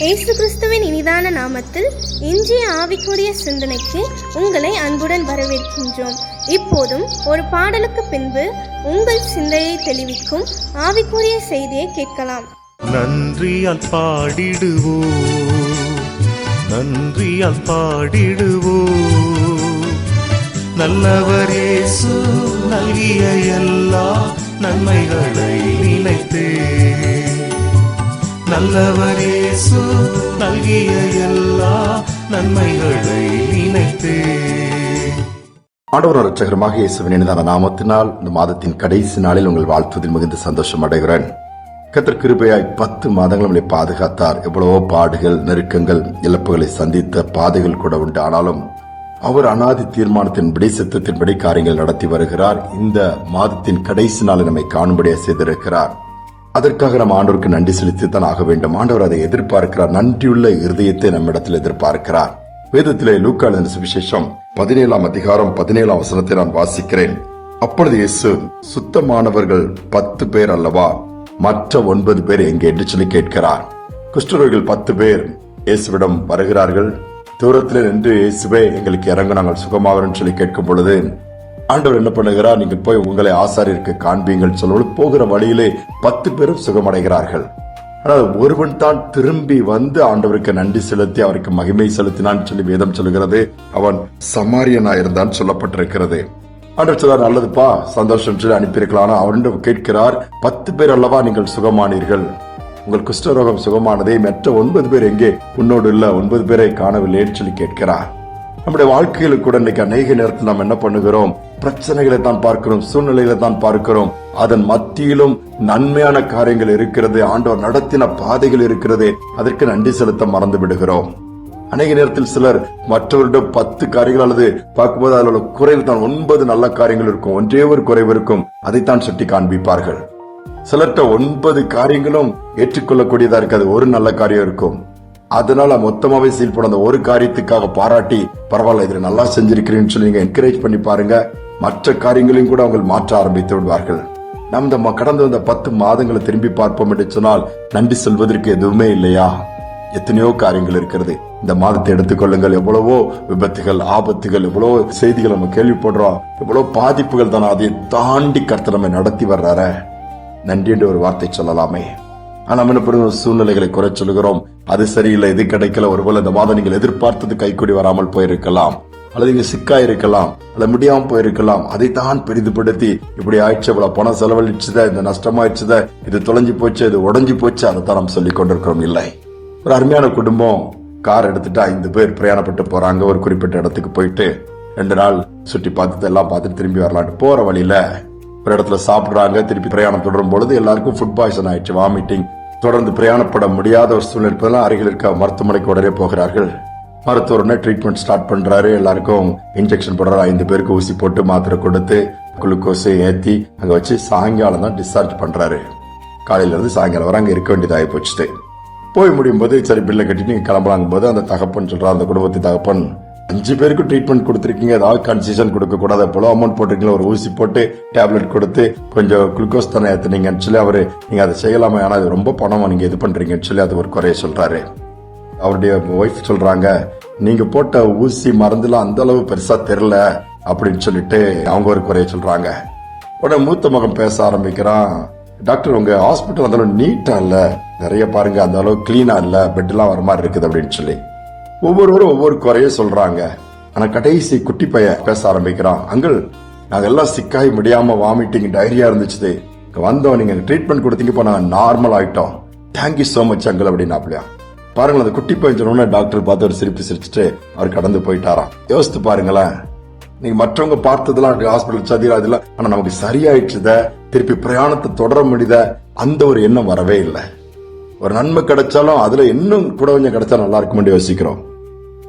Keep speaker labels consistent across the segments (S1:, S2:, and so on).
S1: இயேசு கிறிஸ்துவின் இனிதான நாமத்தில் இன்றைய ஆவிக்குரிய சிந்தனைக்கு உங்களை அன்புடன் வரவேற்கின்றோம். இப்போதும் ஒரு பாடலுக்கு பின்பு உங்கள் சிந்தையை தெளிவிக்கும் ஆவிக்குரிய செய்தியை கேட்கலாம்.
S2: நன்றியால் பாடிடுவோ, நன்றியால் பாடிடுவோ, நல்லவர் இயேசு நல்கிய எல்லா நன்மைகளை நினைத்தே, நல்லவர் இயேசு நல்கிய எல்லா நன்மைகளை நினைத்தே.
S3: ஆண்டவர் இரட்சகருமாக இயேசுவின் இனிதான நாமத்தினால் இந்த மாதத்தின் கடைசி நாளில் உங்கள் வாழ்த்துவதில் மிகுந்த சந்தோஷம் அடைகிறேன். கர்த்தர் கிருபையாய் 10 மாதங்கள் நம்மளை பாதுகாத்தார். எவ்வளவோ பாடுகள், நெருக்கங்கள், இழப்புகளை சந்தித்த பாதைகள் கூட உண்டு. ஆனாலும் அவர் அனாதி தீர்மானத்தின்படி, சித்தத்தின்படி காரியங்கள் நடத்தி வருகிறார். இந்த மாதத்தின் கடைசி நாளில் நம்மை காணும்படியாக செய்திருக்கிறார். அதற்காக நம்ம ஆண்டவருக்கு நன்றி செலுத்தித்தான் ஆக வேண்டும். ஆண்டவர் அதை எதிர்பார்க்கிறார். நன்றியுள்ள இருதயத்தை நம்மிடத்தில் எதிர்பார்க்கிறார். வேதத்திலே லூக்கா எழுதின சுவிசேஷம் 17ஆம் அதிகாரம் 17ஆம் வசனத்தை நான் வாசிக்கிறேன். அப்பொழுது இயேசு, சுத்தமானவர்கள் 10 பேர் அல்லவா, மற்ற 9 பேர் எங்கே என்று சொல்லி கேட்கிறார். குஷ்டரோகிகள் 10 பேர் இயேசுவிடம் வருகிறார்கள். தூரத்தில் நின்று, இயேசுவே எங்களுக்கு இறங்க, நாங்கள் சுகமாகிறோம் சொல்லி கேட்கும் பொழுது ஆண்டவர் என்ன பண்ணுகிறார், நீங்கள் போய் உங்களை ஆசாரியருக்கு காண்பீங்கள் சொல்லும்போது போகிற வழியிலே 10 பேரும் சுகமடைகிறார்கள். ஆனால் ஒருவன் தான் திரும்பி வந்து ஆண்டவருக்கு நன்றி செலுத்தி அவருக்கு மகிமை செலுத்தினான் சொல்லி வேதம் சொல்லுகிறது. அவன் சமாரியனாயிருந்தான் சொல்லப்பட்டிருக்கிறது. ஆண்டவர் சொல்றார், நல்லதுப்பா, சந்தோஷம் சொல்லி அனுப்பியிருக்கலாம். அவரிடம் கேட்கிறார், 10 பேர் அல்லவா நீங்கள் சுகமானீர்கள், உங்கள் குஷ்டரோகம் சுகமானதே, மற்ற 9 பேர் எங்கே, உன்னோடு இல்ல 9 பேரை காணவில்லைன்னு சொல்லி கேட்கிறார். நம்முடைய வாழ்க்கையில கூட இன்னைக்கு அநேக நேரத்தில் நாம் என்ன பண்ணுகிறோம், பிரச்சனைகளை தான் பார்க்கிறோம், சூழ்நிலைகளை தான் பார்க்கிறோம். அதன் மத்தியிலும் நன்மையான காரியங்கள் இருக்கிறது, ஆண்டவர் நடத்தின பாதைகள் இருக்கிறது, அதற்கு நன்றி செலுத்த மறந்து விடுகிறோம். அநேக நேரத்தில் சிலர் மற்றவரிடம் 10 காரியங்கள் அல்லது பார்க்கும்போது அதில் உள்ள குறைவு தான் 9 நல்ல காரியங்கள் இருக்கும், ஒன்றே ஒரு குறைவு இருக்கும், அதைத்தான் சுட்டி காண்பிப்பார்கள். சிலர்கிட்ட 9 காரியங்களும் ஏற்றுக்கொள்ளக்கூடியதா இருக்காது, ஒரு நல்ல காரியம் இருக்கும். அதனால மொத்தமாவே சீல் அந்த ஒரு காரியத்துக்காக பாராட்டி, பரவாயில்ல இதுல நல்லா செஞ்சிருக்கிறேன்னு சொல்லி நீங்க என்கரேஜ் பண்ணி பாருங்க, மற்ற காரியங்களையும் கூட அவங்க மாற்ற ஆரம்பித்து விடுவார்கள். நம்ம கடந்த வந்த 10 மாதங்களை திரும்பி பார்ப்போம் என்று சொன்னால் நன்றி சொல்வதற்கு எதுவுமே இல்லையா? எத்தனையோ காரியங்கள் இருக்கிறது. இந்த மாதத்தை எடுத்துக்கொள்ளுங்கள். எவ்வளவோ விபத்துகள், ஆபத்துகள், எவ்வளவோ செய்திகள் நம்ம கேள்விப்படுறோம், எவ்வளவு பாதிப்புகள் தானே, அதை தாண்டி கர்த்தர் நம்ம நடத்தி வர்றார. நன்றி என்று ஒரு வார்த்தை சொல்லலாமே. ஆனா நம்ம என்ன சூழ்நிலைகளை குறை சொல்லுகிறோம், அது சரியில்லை, இது கிடைக்கல. ஒருவேளை இந்த மாதம் நீங்கள் எதிர்பார்த்தது கைக்கூடி வராமல் போயிருக்கலாம், அல்லது இங்க சிக்கா இருக்கலாம், அல்லது முடியாம போயிருக்கலாம். அதைத்தான் பெரிதுபடுத்தி இப்படி ஆயிடுச்சு, இவ்வளவு பணம் செலவழிச்சுத, இந்த நஷ்டமாயிடுச்சுத, இது தொலைஞ்சு போச்சு, இது உடஞ்சி போச்சு, அதைத்தான் நம்ம சொல்லிக் கொண்டிருக்கிறோம். இல்லை, ஒரு அருமையான குடும்பம் கார் எடுத்துட்டு 5 பேர் பிரயாணப்பட்டு போறாங்க. ஒரு குறிப்பிட்ட இடத்துக்கு போயிட்டு 2 நாள் சுற்றி பார்த்துட்டு எல்லாம் பார்த்துட்டு திரும்பி வரலான்னு போற வழியில ஒரு இடத்துல சாப்பிடுறாங்க. திருப்பி பிரயாணம் தொடரும் பொழுது எல்லாருக்கும் ஃபுட் பாய்சன் ஆயிடுச்சு, வாமிட்டிங். தொடர்ந்து பிரயாணப்பட முடியாத ஒரு சூழ்நிலை இருப்பதெல்லாம் அருகில் இருக்க மருத்துவமனைக்கு உடனே போகிறார்கள். மருத்துவர் ட்ரீட்மெண்ட் ஸ்டார்ட் பண்றாரு. எல்லாருக்கும் இன்ஜெக்ஷன் போடுறாரு. 5 பேருக்கு ஊசி போட்டு மாத்திரை கொடுத்து குளுக்கோஸ் ஏத்தி அங்க வச்சு சாயங்காலம் தான் டிஸ்சார்ஜ் பண்றாரு. காலையில இருந்து சாயங்காலம் வர அங்க இருக்க வேண்டியதாகி போச்சு. போய் முடியும் போது சரி பில்லை கட்டிட்டு நீங்க கிளம்பலாங்கும் போது அந்த தகப்பன் சொல்றான், அந்த குடும்பத்தின் தகப்பன், 5 பேருக்கு ட்ரீட்மெண்ட் கொடுத்திருக்கீங்க, ஏதாவது கன்செஷன் கொடுக்க கூடாது, எவ்வளவு அமௌண்ட் போட்டிருக்கீங்க, ஒரு ஊசி போட்டு டேப்லெட் கொடுத்து கொஞ்சம் குளுக்கோஸ் தானே ஏத்துனீங்கன்னு சொல்லி அவரு, நீங்க அதை செய்யலாமா, ஆனா அது ரொம்ப பணமா நீங்க இது பண்றீங்கன்னு சொல்லி அது ஒரு குறைய சொல்றாரு. அவருடைய ஒய்ஃப் சொல்றாங்க, நீங்க போட்ட ஊசி மருந்துலாம் அந்த அளவு பெருசா தெரியல அப்படின்னு சொல்லிட்டு அவங்க ஒரு குறைய சொல்றாங்க. உடனே மூத்த மகன் பேச ஆரம்பிக்கிறான், டாக்டர் உங்க ஹாஸ்பிட்டல் அந்த அளவு நீட்டா இல்ல, நிறைய பாருங்க அந்த அளவு கிளீனா இல்ல, பெட் எல்லாம் வர மாதிரி இருக்குது அப்படின்னு சொல்லி ஒவ்வொருவரும் ஒவ்வொரு குறைய சொல்றாங்க. ஆனா கடைசி குட்டி பையன் பேச ஆரம்பிக்கிறான், அங்கிள் நாங்க எல்லாம் சிக்காய் முடியாம வாமிட்டிங் டைரியா இருந்துச்சு, வந்தோம், நீங்க ட்ரீட்மெண்ட் கொடுத்தீங்க, இப்ப நாங்க நார்மல் ஆயிட்டோம், தேங்க்யூ சோ மச் அங்கிள் அப்படின்னாப்லையா. பாருங்களேன், அந்த குட்டி பையன் சொன்ன டாக்டர் பார்த்து ஒரு சிரிப்பு சிரிச்சுட்டு அவர் கடந்து போயிட்டாராம். யோசித்து பாருங்களேன், நீங்க மற்றவங்க பார்த்ததெல்லாம் ஹாஸ்பிட்டல் சதிரா இதெல்லாம், ஆனா நமக்கு சரியாயிடுச்சுத, திருப்பி பிரயாணத்தை தொடர முடியுத, அந்த ஒரு எண்ணம் வரவே இல்லை. ஒரு நன்மை கிடைச்சாலும் அதுல இன்னும் கூட கொஞ்சம் கிடைச்சா நல்லா இருக்கும் யோசிக்கிறோம்.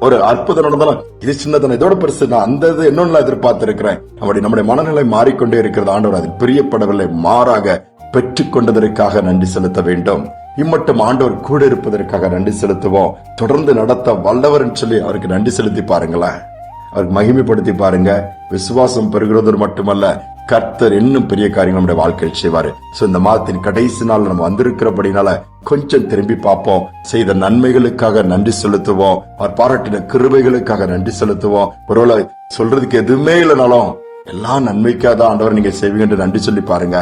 S3: ஒரு அற்புதம் நடந்தாலும் இது சின்னதான, இதோட பெருசு, நான் அந்த இது இன்னொன்னு எதிர்பார்த்து இருக்கிறேன். அப்படி நம்முடைய மனநிலை மாறிக்கொண்டே இருக்கிறது. ஆண்டவர் அதில் பிரியப்படவில்லை, மாறாக பெற்றுக்கொண்டதற்காக நன்றி செலுத்த வேண்டும். இம்மட்டும் ஆண்டவர் கூட இருப்பதற்காக நன்றி செலுத்துவோம். தொடர்ந்து நடத்த வல்லவர் சொல்லி அவருக்கு நன்றி செலுத்தி பாருங்களேன், அவருக்கு மகிமைப்படுத்தி பாருங்க. விசுவாசம் பெறுகிறது மட்டுமல்ல, கர்த்தர் இன்னும் பெரிய காரியங்கள் நம்முடைய வாழ்க்கையில் செய்வாரு. சோ இந்த மாதத்தின் கடைசி நாள் நம்ம வந்திருக்கிறபடினால கொஞ்சம் திரும்பி பார்ப்போம். செய்த நன்மைகளுக்காக நன்றி செலுத்துவோம். அவர் பாராட்டின கிருபைகளுக்காக நன்றி செலுத்துவோம். ஒருவேளை சொல்றதுக்கு எதுவுமே இல்லைனாலும் எல்லா நன்மைக்காதான் ஆண்டவர் நீங்க செய்வீங்க என்று நன்றி சொல்லி பாருங்க.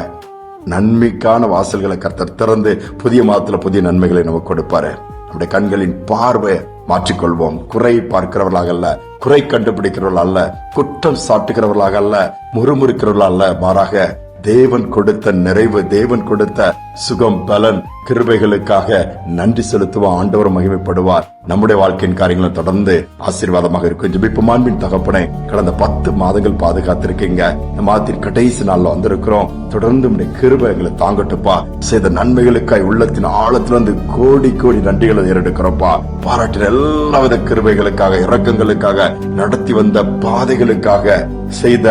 S3: நன்மைக்கான வாசல்களை கர்த்தர் திறந்து புதிய மாதத்துல புதிய நன்மைகளை நமக்கு கொடுப்பாரு. நம்முடைய கண்களின் பார்வை மாற்றிக்கொள்வோம். குறை பார்க்கிறவர்களாக அல்ல, குறை கண்டுபிடிக்கிறவர்கள் அல்ல, குற்றம் சாட்டுகிறவர்களாக அல்ல, முறுமுறுக்கிறவர்கள் அல்ல, மாறாக தேவன் கொடுத்த நிறைவு, தேவன் கொடுத்த சுகம், பலன், கிருபைகளுக்காக நன்றி செலுத்துவோம். ஆண்டவர் மகிமைப்படுவார். நம்முடைய வாழ்க்கையின் காரியங்களும் தொடர்ந்து ஆசீர்வாதமாக இருக்கும். ஜெபிப்போம். அன்பின் தகப்பனே, கடந்த 10 மாதங்கள் பாதுகாத்திருக்கீங்க. இந்த மாதத்தின் கடைசி நாள்ல வந்திருக்கிறோம். தொடர்ந்து உடைய கிருபை எங்களை தாங்கட்டுப்பா. செய்த நன்மைகளுக்காய் உள்ளத்தின் ஆழத்திலிருந்து கோடி கோடி நன்றிகளை ஏறெடுக்கிறோம்ப்பா. பாராட்டின எல்லாவித கிருபைகளுக்காக, இரக்கங்களுக்காக, நடத்தி வந்த பாதைகளுக்காக, செய்த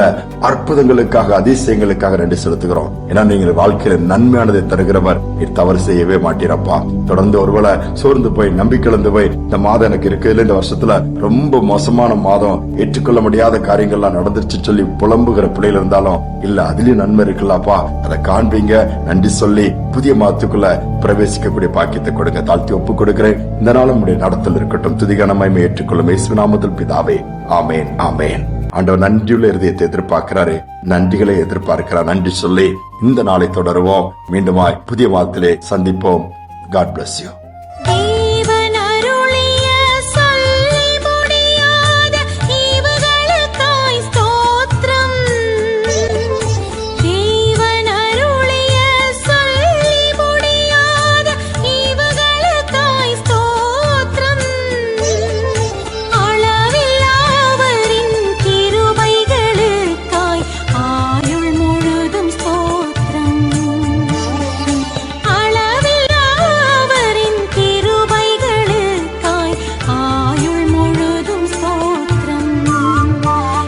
S3: அற்புதங்களுக்காக, அதிசயங்களுக்காக நன்றி செலுத்துகிறோம். ஏன்னா நீங்கள் வாழ்க்கையில நன்மையானதை தருகிறவர். தவறு செய்யவே மாட்டீரப்பா. தொடர்ந்து ஒருவேளை சோர்ந்து போய் நம்பிக்கையிழந்து போய் இந்த மாதம் எனக்கு இருக்குதுல, இந்த வருஷத்துல ரொம்ப மோசமான மாதம், ஏற்றுக்கொள்ள முடியாத காரியங்கள்லாம் நடந்துருச்சு சொல்லி புலம்புகிற பிள்ளைகள் இருந்தாலும் இல்ல, அதுலயும் நன்மை இருக்குல்லப்பா, அதை காண்பீங்க. நன்றி சொல்லி புதிய மாதத்துக்குள்ள பிரவேசிக்கக்கூடிய பாக்கியத்தை கொடுங்க. தாழ்த்தி ஒப்பு கொடுக்கிறேன். இந்த நாளும் உடைய நடத்தல் இருக்கட்டும். துதிகனமாய் ஏற்றுக்கொள்ளும் இயேசுவின் நாமத்தில் பிதாவே, ஆமேன், ஆமேன். ஆண்டவர் நன்றியுள்ள இருதயத்தை எதிர்பார்க்கிறாரு. நன்றிகளை எதிர்பார்க்கிறார். நன்றி சொல்லி இந்த நாளை தொடருவோம். மீண்டுமாய் புதிய வாரத்திலே சந்திப்போம். God bless you.